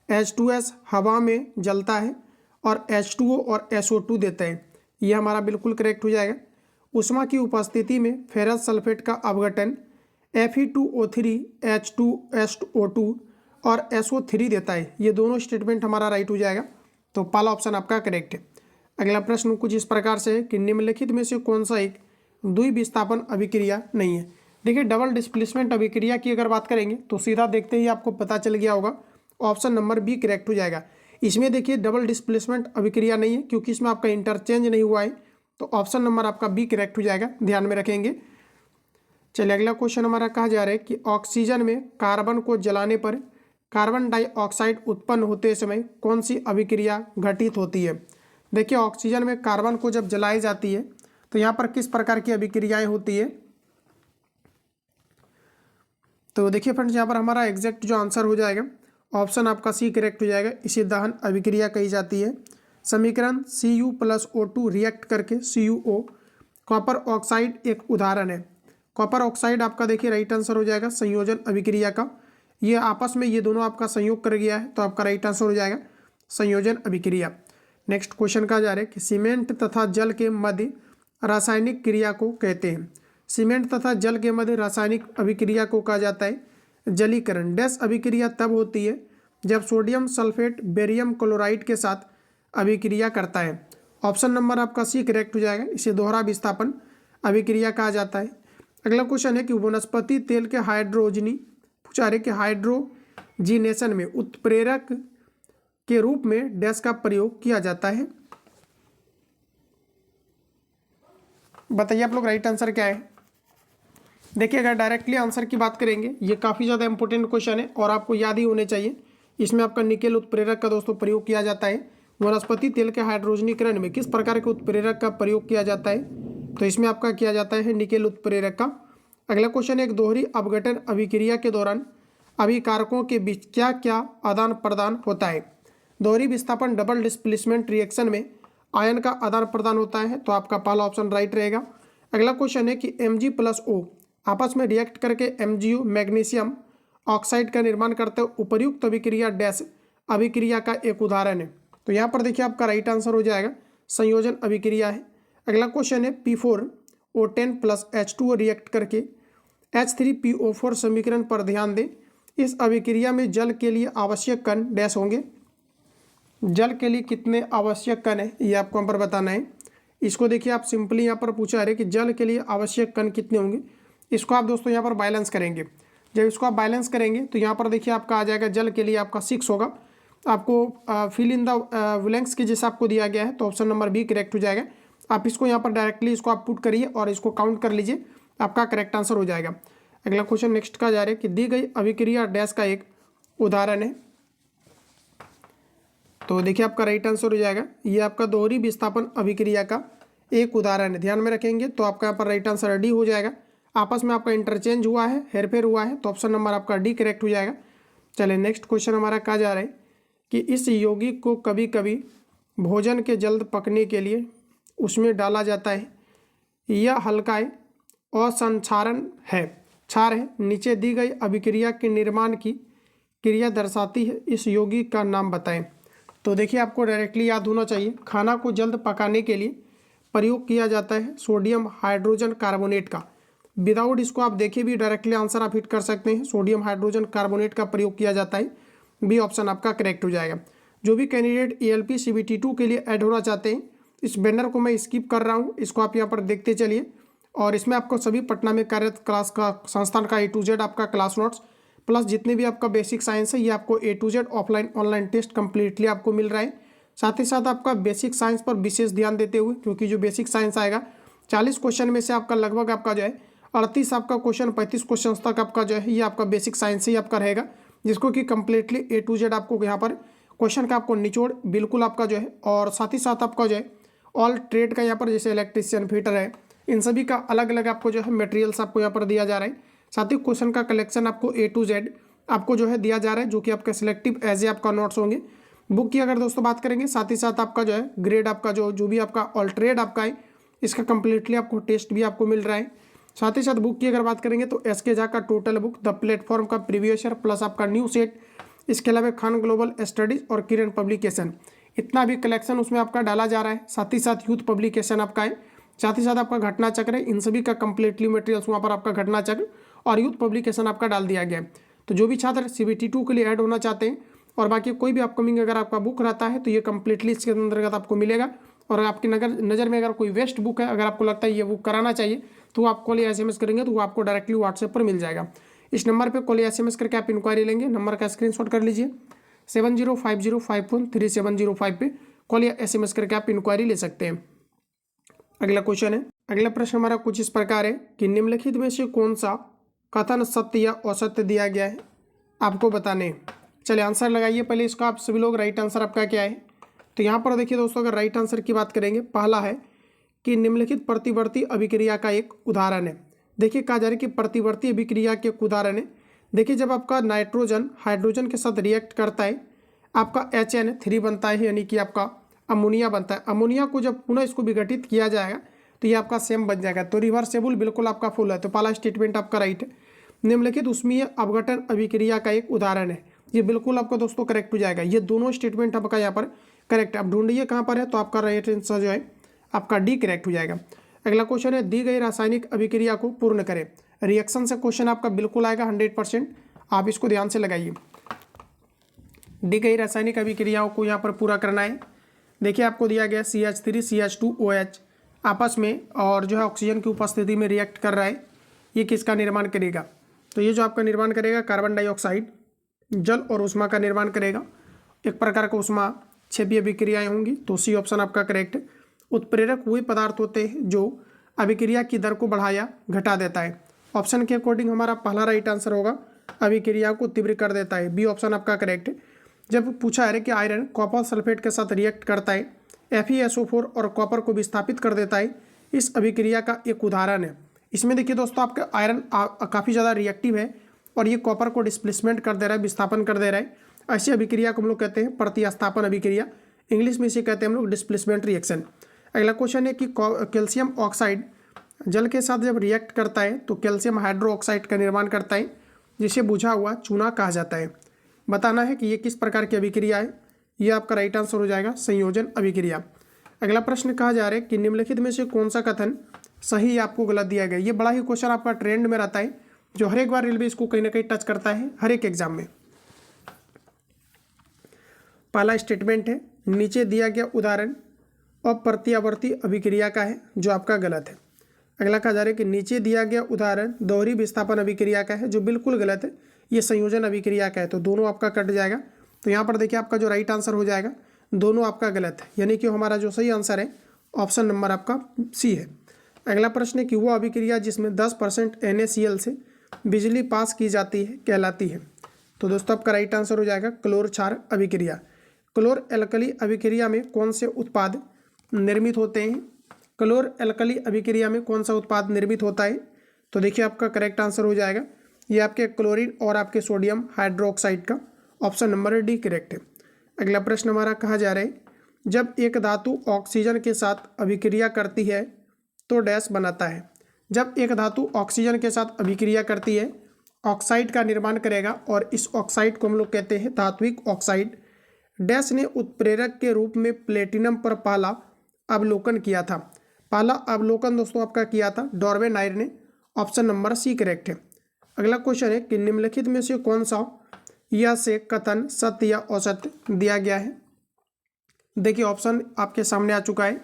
है H2S हवा में जलता है और H2O और SO2 देता है, ये हमारा बिल्कुल करेक्ट हो जाएगा। ऊष्मा की उपस्थिति में फेरस सल्फेट का अपघटन Fe2O3 H2SO2 और SO3 देता है, ये दोनों स्टेटमेंट हमारा राइट हो जाएगा, तो पहला ऑप्शन आपका करेक्ट है। अगला प्रश्न कुछ इस प्रकार से है कि निम्नलिखित में से कौन सा एक द्विविस्थापन अभिक्रिया नहीं है? देखिए डबल डिस्प्लेसमेंट अभिक्रिया की अगर बात करेंगे तो सीधा देखते ही आपको पता चल गया होगा, ऑप्शन नंबर बी करेक्ट हो जाएगा। इसमें देखिए डबल डिस्प्लेसमेंट अभिक्रिया नहीं है क्योंकि इसमें आपका इंटरचेंज नहीं हुआ है, तो ऑप्शन नंबर आपका बी करेक्ट हो जाएगा, ध्यान में रखेंगे। चलिए अगला क्वेश्चन हमारा कहा जा रहा है कि ऑक्सीजन में कार्बन को जलाने पर कार्बन डाइऑक्साइड उत्पन्न होते समय कौन सी अभिक्रिया घटित होती है? देखिए ऑक्सीजन में कार्बन को जब जलाई जाती है तो यहाँ पर किस प्रकार की अभिक्रियाएं होती है? तो देखिए फ्रेंड्स यहाँ पर हमारा एग्जैक्ट जो आंसर हो जाएगा ऑप्शन आपका सी करेक्ट हो जाएगा, इसे दहन अभिक्रिया कही जाती है। समीकरण Cu+O2 रिएक्ट करके CuO, कॉपर ऑक्साइड एक उदाहरण है। कॉपर ऑक्साइड आपका देखिए राइट आंसर हो जाएगा संयोजन अभिक्रिया का, ये आपस में ये दोनों आपका संयोग कर गया है, तो आपका राइट आंसर हो जाएगा संयोजन अभिक्रिया। नेक्स्ट क्वेश्चन कहा जा रहा है कि सीमेंट तथा जल के मध्य रासायनिक क्रिया को कहते हैं? सीमेंट तथा जल के मध्य रासायनिक अभिक्रिया को कहा जाता है जलीकरण। डैश अभिक्रिया तब होती है जब सोडियम सल्फेट बेरियम क्लोराइड के साथ अभिक्रिया करता है, ऑप्शन नंबर आपका सी करेक्ट हो जाएगा, इसे दोहरा विस्थापन अभिक्रिया कहा जाता है। अगला क्वेश्चन है कि वनस्पति तेल के हाइड्रोजनी पूछा रहे कि हाइड्रोजिनेशन में उत्प्रेरक के रूप में डैश का प्रयोग किया जाता है। बताइए आप लोग राइट आंसर क्या है। देखिए अगर डायरेक्टली आंसर की बात करेंगे, ये काफ़ी ज़्यादा इंपॉर्टेंट क्वेश्चन है और आपको याद ही होने चाहिए। इसमें आपका निकेल उत्प्रेरक का दोस्तों प्रयोग किया जाता है। वनस्पति तेल के हाइड्रोजनीकरण में किस प्रकार के उत्प्रेरक का प्रयोग किया जाता है, तो इसमें आपका किया जाता है निकेल उत्प्रेरक का। अगला क्वेश्चन है, एक दोहरी अपघटन अभिक्रिया के दौरान अभिकारकों के बीच क्या क्या आदान प्रदान होता है। दोहरी विस्थापन डबल डिस्प्लेसमेंट रिएक्शन में आयन का आदान प्रदान होता है, तो आपका पहला ऑप्शन राइट रहेगा। अगला क्वेश्चन है कि Mg+O आपस में रिएक्ट करके MgO मैग्नीशियम ऑक्साइड का निर्माण करते हुए उपर्युक्त अभिक्रिया डैश अभिक्रिया का एक उदाहरण है। तो यहाँ पर देखिए आपका राइट आंसर हो जाएगा संयोजन अभिक्रिया है। अगला क्वेश्चन है P4O10 + H2O रिएक्ट करके H3PO4 समीकरण पर ध्यान दें। इस अभिक्रिया में जल के लिए आवश्यक कण डैश होंगे। जल के लिए कितने आवश्यक कण है ये आपको यहाँ पर बताना है। इसको देखिए आप सिंपली यहाँ पर पूछा है कि जल के लिए आवश्यक कण कितने होंगे। इसको आप दोस्तों यहाँ पर बैलेंस करेंगे। जब इसको आप बैलेंस करेंगे तो यहाँ पर देखिए आपका आ जाएगा जल के लिए आपका 6 होगा। आपको फिल इन द ब्लैंक्स के जैसा आपको दिया गया है, तो ऑप्शन नंबर बी करेक्ट हो जाएगा। आप इसको यहाँ पर डायरेक्टली इसको आप पुट करिए और इसको काउंट कर लीजिए, आपका करेक्ट आंसर हो जाएगा। अगला क्वेश्चन नेक्स्ट का जा रहा है कि दी गई अभिक्रिया डैश का एक उदाहरण है। तो देखिए आपका राइट आंसर हो जाएगा, ये आपका दोहरी विस्थापन अभिक्रिया का एक उदाहरण है। ध्यान में रखेंगे तो आपका यहाँ पर राइट आंसर डी हो जाएगा। आपस में आपका इंटरचेंज हुआ है, हेरफेर हुआ है, तो ऑप्शन नंबर आपका डी करेक्ट हो जाएगा। चलिए नेक्स्ट क्वेश्चन हमारा कहा जा रहा है कि इस यौगिक को कभी कभी भोजन के जल्द पकने के लिए उसमें डाला जाता है। यह हल्का है और संक्षारण है, क्षार है। नीचे दी गई अभिक्रिया के निर्माण की क्रिया दर्शाती है, इस यौगिक का नाम बताएं। तो देखिए आपको डायरेक्टली याद होना चाहिए, खाना को जल्द पकाने के लिए प्रयोग किया जाता है सोडियम हाइड्रोजन कार्बोनेट का। विदाउट इसको आप देखिए भी डायरेक्टली आंसर आप हिट कर सकते हैं, सोडियम हाइड्रोजन कार्बोनेट का प्रयोग किया जाता है। बी ऑप्शन आपका करेक्ट हो जाएगा। जो भी कैंडिडेट ELP CBT2 के लिए ऐड होना चाहते हैं, इस बैनर को मैं स्किप कर रहा हूँ, इसको आप यहाँ पर देखते चलिए। और इसमें आपको सभी पटना में कार्यरत क्लास का संस्थान का A to Z आपका क्लास नोट्स प्लस जितने भी आपका बेसिक साइंस है, ये आपको A to Z offline online test completely आपको मिल रहा है। साथ ही साथ आपका बेसिक साइंस पर विशेष ध्यान देते हुए, क्योंकि जो बेसिक साइंस आएगा 40 क्वेश्चन में से आपका लगभग आपका जो है 38 आपका क्वेश्चन 35 क्वेश्चन तक आपका जो है ये आपका बेसिक साइंस ही आपका रहेगा, जिसको कि कम्प्लीटली A to Z आपको यहाँ पर क्वेश्चन का आपको निचोड़ बिल्कुल आपका जो है, और साथ ही साथ आपका जो है ऑल ट्रेड का यहाँ पर जैसे इलेक्ट्रीशियन फिटर है, इन सभी का अलग अलग आपको जो है मटेरियल्स आपको यहाँ पर दिया जा रहा है। साथ ही क्वेश्चन का कलेक्शन आपको A to Z आपको जो है दिया जा रहा है, जो कि आपका सिलेक्टिव एज ए आपका नोट्स होंगे। बुक की अगर दोस्तों बात करेंगे, साथ ही साथ आपका जो है ग्रेड आपका जो भी आपका ऑल ट्रेड आपका है, इसका कम्प्लीटली आपको टेस्ट भी आपको मिल रहा है। साथ ही साथ बुक की अगर बात करेंगे तो SK झा का टोटल बुक, द प्लेटफॉर्म का प्रीवियस ईयर प्लस आपका न्यू सेट, इसके अलावा खान ग्लोबल स्टडीज और किरण पब्लिकेशन, इतना भी कलेक्शन उसमें आपका डाला जा रहा है। साथ ही साथ यूथ पब्लिकेशन आपका है, साथ ही साथ आपका घटना चक्र है, इन सभी का कंप्लीटली मटेरियल्स वहाँ पर आपका घटना चक्र और यूथ पब्लिकेशन आपका डाल दिया गया है। तो जो भी छात्र CBT2 के लिए ऐड होना चाहते हैं और बाकी कोई भी अपकमिंग अगर आपका बुक रहता है तो ये कंप्लीटली इसके अंतर्गत आपको मिलेगा। और आपकी नज़र में अगर कोई वेस्ट बुक है, अगर आपको लगता है ये बुक कराना चाहिए, तो आप कॉल या SMS करेंगे तो वो आपको डायरेक्टली व्हाट्सएप पर मिल जाएगा। इस नंबर पर कॉल या SMS करके आप इंक्वायरी लेंगे। नंबर का स्क्रीनशॉट कर लीजिए, 7050513705 पे कॉल या SMS करके आप इंक्वायरी ले सकते हैं। अगला क्वेश्चन है, अगला प्रश्न हमारा कुछ इस प्रकार है कि निम्नलिखित में से कौन सा कथन सत्य या असत्य दिया गया है, आपको बताने। चलिए आंसर लगाइए पहले इसका आप सभी लोग, राइट आंसर आपका क्या है। तो यहाँ पर देखिए दोस्तों, अगर राइट आंसर की बात करेंगे, पहला है कि निम्नलिखित प्रतिवर्ती अभिक्रिया का एक उदाहरण है। देखिए कहा जा रहा है कि प्रतिवर्ती अभिक्रिया के एक उदाहरण है। देखिए जब आपका नाइट्रोजन हाइड्रोजन के साथ रिएक्ट करता है, आपका HN3 बनता है, यानी कि आपका अमोनिया बनता है। अमोनिया को जब पुनः इसको विघटित किया जाएगा तो ये आपका सेम बन जाएगा। तो रिवर्सेबल बिल्कुल आपका फुल है, तो पहला स्टेटमेंट आपका राइट है। निम्नलिखित उष्मीय अपघटन अभिक्रिया का एक उदाहरण है, ये बिल्कुल आपका दोस्तों करेक्ट हो जाएगा। ये दोनों स्टेटमेंट आपका यहाँ पर करेक्ट है। आप ढूंढिए कहाँ पर है, तो आपका राइट आंसर जो है आपका डी करेक्ट हो जाएगा। अगला क्वेश्चन है, दी गई रासायनिक अभिक्रिया को पूर्ण करें। रिएक्शन से क्वेश्चन आपका बिल्कुल आएगा 100%, आप इसको ध्यान से लगाइए। दी गई रासायनिक अभिक्रियाओं को यहाँ पर पूरा करना है। देखिए आपको दिया गया CH3 CH2OH आपस में और जो है ऑक्सीजन की उपस्थिति में रिएक्ट कर रहा है, ये किसका निर्माण करेगा। तो ये जो आपका निर्माण करेगा कार्बन डाइऑक्साइड, जल और उष्मा का निर्माण करेगा। एक प्रकार का उष्मा क्षेपीय अभिक्रियाएं होंगी, तो सी ऑप्शन आपका करेक्ट है। उत्प्रेरक वही पदार्थ होते हैं जो अभिक्रिया की दर को बढ़ा या घटा देता है। ऑप्शन के अकॉर्डिंग हमारा पहला राइट आंसर होगा, अभिक्रिया को तीव्र कर देता है, बी ऑप्शन आपका करेक्ट है। जब पूछा है कि आयरन कॉपर सल्फेट के साथ रिएक्ट करता है, FeSO4 और कॉपर को विस्थापित कर देता है, इस अभिक्रिया का एक उदाहरण है। इसमें देखिए दोस्तों, आपका आयरन काफ़ी ज़्यादा रिएक्टिव है और ये कॉपर को डिस्प्लेसमेंट कर दे रहा है, विस्थापन कर दे रहा है। ऐसी अभिक्रिया को हम लोग कहते हैं प्रतिस्थापन अभिक्रिया, इंग्लिश में इसे कहते हैं हम लोग डिस्प्लेसमेंट रिएक्शन। अगला क्वेश्चन है कि कैल्शियम ऑक्साइड जल के साथ जब रिएक्ट करता है तो कैल्शियम हाइड्रो ऑक्साइड का निर्माण करता है, जिसे बुझा हुआ चूना कहा जाता है। बताना है कि ये किस प्रकार की अभिक्रिया है। ये आपका राइट आंसर हो जाएगा संयोजन अभिक्रिया। अगला प्रश्न कहा जा रहा है कि निम्नलिखित में से कौन सा कथन सही या आपको गलत दिया गया। ये बड़ा ही क्वेश्चन आपका ट्रेंड में रहता है, जो हर एक बार रेलवे इसको कहीं ना कहीं टच करता है हर एक एग्जाम में। पहला स्टेटमेंट है, नीचे दिया गया उदाहरण अप्रत्यावर्ती अभिक्रिया का है, जो आपका गलत है। अगला कहा जा रहा है कि नीचे दिया गया उदाहरण दोहरी विस्थापन अभिक्रिया का है, जो बिल्कुल गलत है, ये संयोजन अभिक्रिया का है, तो दोनों आपका कट जाएगा। तो यहाँ पर देखिए आपका जो राइट आंसर हो जाएगा, दोनों आपका गलत है, यानी कि हमारा जो सही आंसर है ऑप्शन नंबर आपका सी है। अगला प्रश्न है कि वो अभिक्रिया जिसमें 10% NaCl से बिजली पास की जाती है कहलाती है। तो दोस्तों आपका राइट आंसर हो जाएगा क्लोर क्षार अभिक्रिया। क्लोर एल्कली अभिक्रिया में कौन से उत्पाद निर्मित होते हैं? क्लोर एल्कली अभिक्रिया में कौन सा उत्पाद निर्मित होता है? तो देखिए आपका करेक्ट आंसर हो जाएगा ये आपके क्लोरीन और आपके सोडियम हाइड्रोक्साइड का ऑप्शन नंबर डी करेक्ट है। अगला प्रश्न हमारा कहा जा रहा है, जब एक धातु ऑक्सीजन के साथ अभिक्रिया करती है तो डैश बनाता है। जब एक धातु ऑक्सीजन के साथ अभिक्रिया करती है, ऑक्साइड का निर्माण करेगा और इस ऑक्साइड को हम लोग कहते हैं धात्विक ऑक्साइड। डैश ने उत्प्रेरक के रूप में प्लेटिनम पर पहला अवलोकन किया था। पहला अवलोकन दोस्तों आपका किया था डॉर्वे नायर ने, ऑप्शन नंबर सी करेक्ट है। अगला क्वेश्चन है कि निम्नलिखित में से कौन सा यह से कथन सत्य या असत्य दिया गया है। देखिए ऑप्शन आपके सामने आ चुका है,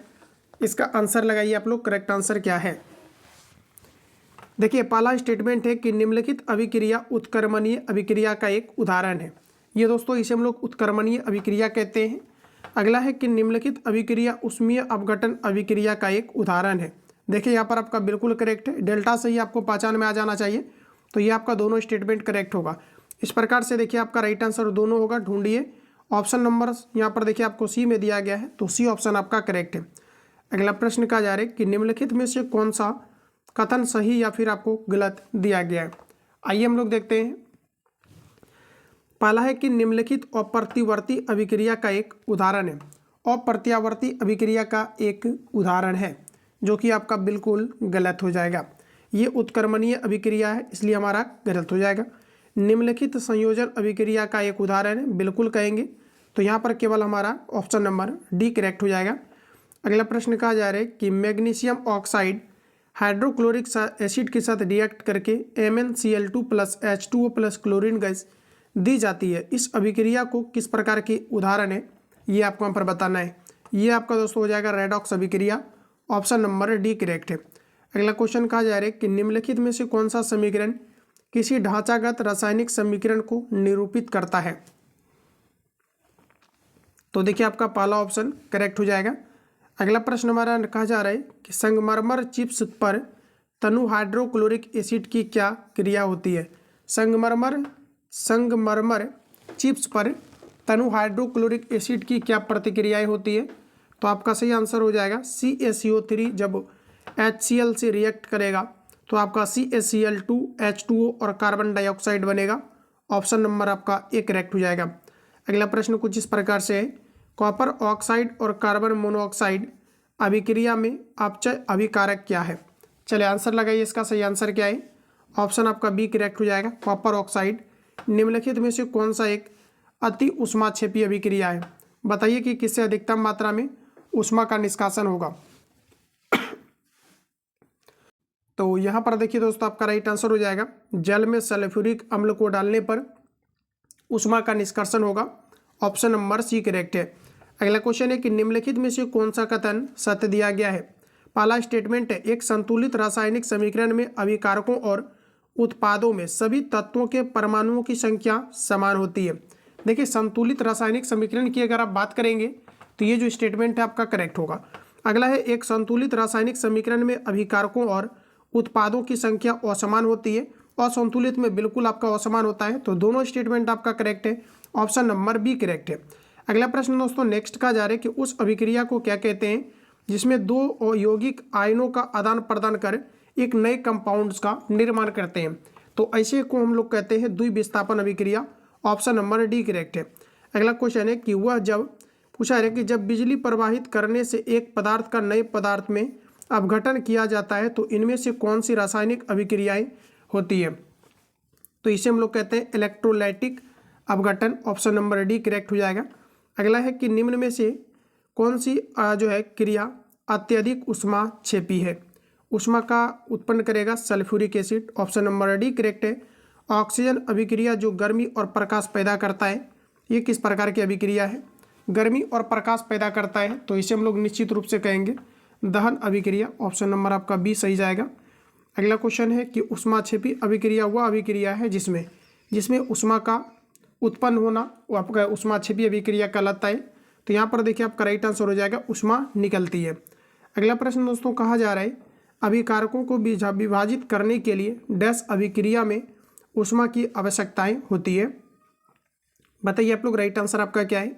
इसका आंसर लगाइए आप लोग, करेक्ट आंसर क्या है। देखिए पहला स्टेटमेंट है कि निम्नलिखित अभिक्रिया उत्क्रमणीय अभिक्रिया का एक उदाहरण है। ये दोस्तों इसे हम लोग उत्क्रमणीय अभिक्रिया कहते हैं। अगला है कि निम्नलिखित अभिक्रिया उष्मीय अपघटन अभिक्रिया का एक उदाहरण है। देखिए यहाँ पर आपका बिल्कुल करेक्ट है, डेल्टा से ही आपको पहचान में आ जाना चाहिए, तो ये आपका दोनों स्टेटमेंट करेक्ट होगा। इस प्रकार से देखिए आपका राइट आंसर दोनों होगा, ढूंढिए। ऑप्शन नंबर यहाँ पर देखिए आपको सी में दिया गया है, तो सी ऑप्शन आपका करेक्ट है। अगला प्रश्न कहा जा रहा है कि निम्नलिखित में से कौन सा कथन सही या फिर आपको गलत दिया गया है। आइए हम लोग देखते हैं। पहला है कि निम्नलिखित अप्रत्यावर्ती अभिक्रिया का एक उदाहरण है। अप्रत्यावर्ती अभिक्रिया का एक उदाहरण है, जो कि आपका बिल्कुल गलत हो जाएगा। ये उत्क्रमणीय अभिक्रिया है, इसलिए हमारा गलत हो जाएगा। निम्नलिखित संयोजन अभिक्रिया का एक उदाहरण है, बिल्कुल कहेंगे, तो यहाँ पर केवल हमारा ऑप्शन नंबर डी करेक्ट हो जाएगा। अगला प्रश्न कहा जा रहा है कि मैग्नीशियम ऑक्साइड हाइड्रोक्लोरिक एसिड के साथ रिएक्ट करके MnCl2 + H2O + क्लोरीन गैस दी जाती है। इस अभिक्रिया को किस प्रकार की उदाहरण है, ये आपको यहाँ पर बताना है। ये आपका दोस्तों हो जाएगा रेडॉक्स अभिक्रिया, ऑप्शन नंबर डी करेक्ट है। अगला क्वेश्चन कहा जा रहा है कि निम्नलिखित में से कौन सा समीकरण किसी ढांचागत रासायनिक समीकरण को निरूपित करता है। तो देखिए आपका पहला ऑप्शन करेक्ट हो जाएगा। अगला प्रश्न हमारा कहा जा रहा है कि संगमरमर चिप्स पर तनु हाइड्रोक्लोरिक एसिड की क्या क्रिया होती है। संगमरमर चिप्स पर तनु हाइड्रोक्लोरिक एसिड की क्या प्रतिक्रियाएं होती है। तो आपका सही आंसर हो जाएगा CaCO3 जब HCl से रिएक्ट करेगा तो आपका CaCl2 H2O और कार्बन डाइऑक्साइड बनेगा, ऑप्शन नंबर आपका ए करेक्ट हो जाएगा। अगला प्रश्न कुछ इस प्रकार से है, कॉपर ऑक्साइड और कार्बन मोनोऑक्साइड अभिक्रिया में अपचय अभिकारक क्या है। चलिए आंसर लगाइए, इसका सही आंसर क्या है। ऑप्शन आपका बी करेक्ट हो जाएगा, कॉपर ऑक्साइड। निम्नलिखित में से कौन सा एक अति उष्माक्षेपी अभिक्रिया है। बताइए कि किससे अधिकतम मात्रा में उष्मा का निष्कासन होगा। तो यहाँ पर देखिए दोस्तों आपका राइट आंसर हो जाएगा, जल में सल्फ्यूरिक अम्ल को डालने पर उष्मा का निष्कर्षण होगा, ऑप्शन नंबर सी करेक्ट है। अगला क्वेश्चन है कि निम्नलिखित में से कौन सा कथन सत्य दिया गया है। पहला स्टेटमेंट है, एक संतुलित रासायनिक समीकरण में अभिकारकों और उत्पादों में सभी तत्वों के परमाणुओं की संख्या समान होती है। देखिए संतुलित रासायनिक समीकरण की अगर आप बात करेंगे तो ये जो स्टेटमेंट है आपका करेक्ट होगा। अगला है, एक संतुलित रासायनिक समीकरण में अभिकारकों और उत्पादों की संख्या असमान होती है। असंतुलित में बिल्कुल आपका असमान होता है, तो दोनों स्टेटमेंट आपका करेक्ट है। ऑप्शन नंबर बी करेक्ट है। अगला प्रश्न दोस्तों नेक्स्ट का जा रहा है कि उस अभिक्रिया को क्या कहते हैं जिसमें दो यौगिक आयनों का आदान प्रदान कर एक नए कंपाउंड्स का निर्माण करते हैं। तो ऐसे को हम लोग कहते हैं द्विविस्थापन अभिक्रिया। ऑप्शन नंबर डी करेक्ट है। अगला क्वेश्चन है कि वह जब पूछा है कि जब बिजली प्रवाहित करने से एक पदार्थ का नए पदार्थ में अपघटन किया जाता है तो इनमें से कौन सी रासायनिक अभिक्रियाएं होती है। तो इसे हम लोग कहते हैं इलेक्ट्रोलाइटिक अपघटन। ऑप्शन नंबर डी करेक्ट हो जाएगा। अगला है कि निम्न में से कौन सी जो है क्रिया अत्यधिक ऊष्माक्षेपी है। ऊष्मा का उत्पन्न करेगा sulphuric acid. Option number D correct है। ऑक्सीजन अभिक्रिया जो गर्मी और प्रकाश पैदा करता है, ये किस प्रकार की अभिक्रिया है। गर्मी और प्रकाश पैदा करता है, तो इसे हम लोग निश्चित रूप से कहेंगे दहन अभिक्रिया। ऑप्शन नंबर आपका बी सही जाएगा। अगला क्वेश्चन है कि ऊष्माक्षेपी अभिक्रिया वह अभिक्रिया है जिसमें ऊष्मा का उत्पन्न होना वो आपका ऊष्माक्षेपी अभिक्रिया कहलाता है। तो यहाँ पर देखिए आपका राइट आंसर हो जाएगा ऊष्मा निकलती है। अगला प्रश्न दोस्तों कहा जा रहा है अभिकारकों को विभाजित करने के लिए डैश अभिक्रिया में ऊष्मा की आवश्यकताएं होती है। बताइए आप लोग राइट आंसर आपका क्या है।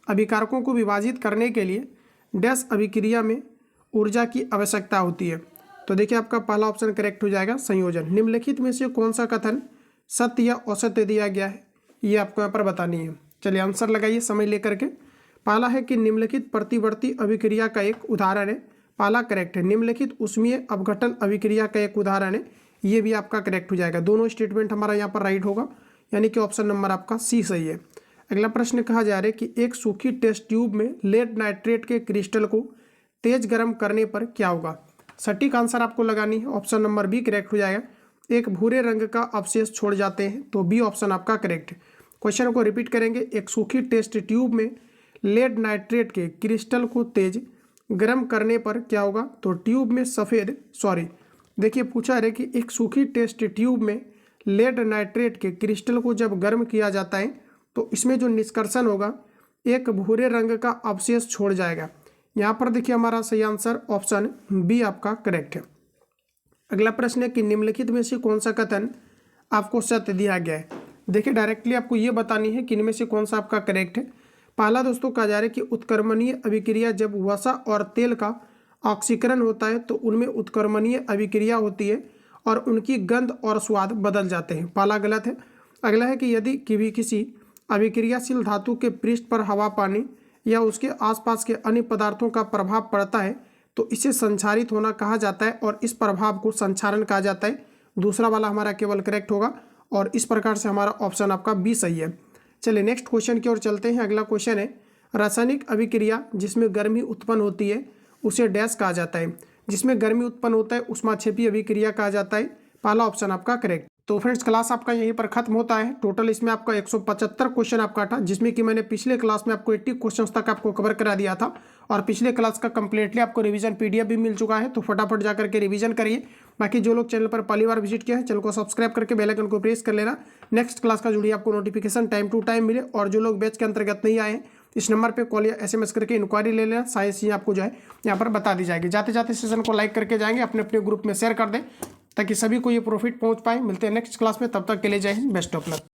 अभिकारकों को विभाजित करने के लिए डैश अभिक्रिया में ऊर्जा की आवश्यकता होती है। तो देखिए आपका पहला ऑप्शन करेक्ट हो जाएगा संयोजन। निम्नलिखित में से कौन सा कथन सत्य या असत्य दिया गया है, ये आपको यहाँ पर बतानी है। चलिए आंसर लगाइए समय लेकर के। पहला है कि निम्नलिखित प्रतिवर्ती अभिक्रिया का एक उदाहरण है। पहला करेक्ट है। निम्नलिखित ऊष्मीय अपघटन अभिक्रिया का एक उदाहरण है, ये भी आपका करेक्ट हो जाएगा। दोनों स्टेटमेंट हमारा यहाँ पर राइट होगा, यानी कि ऑप्शन नंबर आपका सी सही है। अगला प्रश्न कहा जा रहा है कि एक सूखी टेस्ट ट्यूब में लेड नाइट्रेट के क्रिस्टल को तेज गर्म करने पर क्या होगा। सटीक आंसर आपको लगानी है। ऑप्शन नंबर बी करेक्ट हो जाएगा। एक भूरे रंग का अवशेष छोड़ जाते हैं, तो बी ऑप्शन आपका करेक्ट है। क्वेश्चन को रिपीट करेंगे। एक सूखी टेस्ट ट्यूब में लेड नाइट्रेट के क्रिस्टल को तेज गर्म करने पर क्या होगा। तो ट्यूब में देखिए पूछा है कि एक सूखी टेस्ट ट्यूब में लेड नाइट्रेट के क्रिस्टल को जब गर्म किया जाता है तो इसमें जो निष्कर्षण होगा एक भूरे रंग का अवशेष छोड़ जाएगा। यहाँ पर देखिए हमारा सही आंसर ऑप्शन बी आपका करेक्ट है। अगला प्रश्न है कि निम्नलिखित में से कौन सा कथन आपको सत्य दिया गया है। देखिए डायरेक्टली आपको ये बतानी है कि इनमें से कौन सा आपका करेक्ट है। पहला दोस्तों कहा जा रहा है कि उत्क्रमणीय अभिक्रिया जब वसा और तेल का ऑक्सीकरण होता है तो उनमें उत्क्रमणीय अभिक्रिया होती है और उनकी गंध और स्वाद बदल जाते हैं। पहला गलत है। अगला है कि यदि किसी अभिक्रियाशील धातु के पृष्ठ पर हवा, पानी या उसके आसपास के अन्य पदार्थों का प्रभाव पड़ता है तो इसे संचारित होना कहा जाता है और इस प्रभाव को संचारण कहा जाता है। दूसरा वाला हमारा केवल करेक्ट होगा और इस प्रकार से हमारा ऑप्शन आपका बी सही है। चलिए नेक्स्ट क्वेश्चन की ओर चलते हैं। अगला क्वेश्चन है रासायनिक अभिक्रिया जिसमें गर्मी उत्पन्न होती है उसे डैश कहा जाता है। जिसमें गर्मी उत्पन्न होता है ऊष्माक्षेपी अभिक्रिया कहा जाता है। पहला ऑप्शन आपका करेक्ट। तो फ्रेंड्स क्लास आपका यहीं पर खत्म होता है। टोटल इसमें आपका 175 क्वेश्चन आपका था, जिसमें कि मैंने पिछले क्लास में आपको 80 क्वेश्चंस तक आपको कवर करा दिया था और पिछले क्लास का कंप्लीटली आपको रिवीजन पीडीएफ भी मिल चुका है। तो फटाफट जाकर के रिवीजन करिए। बाकी जो लोग चैनल पर पहली बार विजिट किया है चैनल को सब्सक्राइब करके बेल आइकन को प्रेस कर लेना। नेक्स्ट क्लास का जुड़िए आपको नोटिफिकेशन टाइम टू टाइम मिले। और जो लोग बैच के अंतर्गत नहीं आए हैं इस नंबर पे कॉल या SMS करके इंक्वायरी ले लेना, सारी चीज़ें आपको जो है यहाँ पर बता दी जाएगी। जाते जाते सेशन को लाइक करके जाएंगे, अपने अपने ग्रुप में शेयर कर दें ताकि सभी को ये प्रॉफिट पहुँच पाए। मिलते हैं नेक्स्ट क्लास में, तब तक के लिए जय हिंद, बेस्ट ऑफ लक।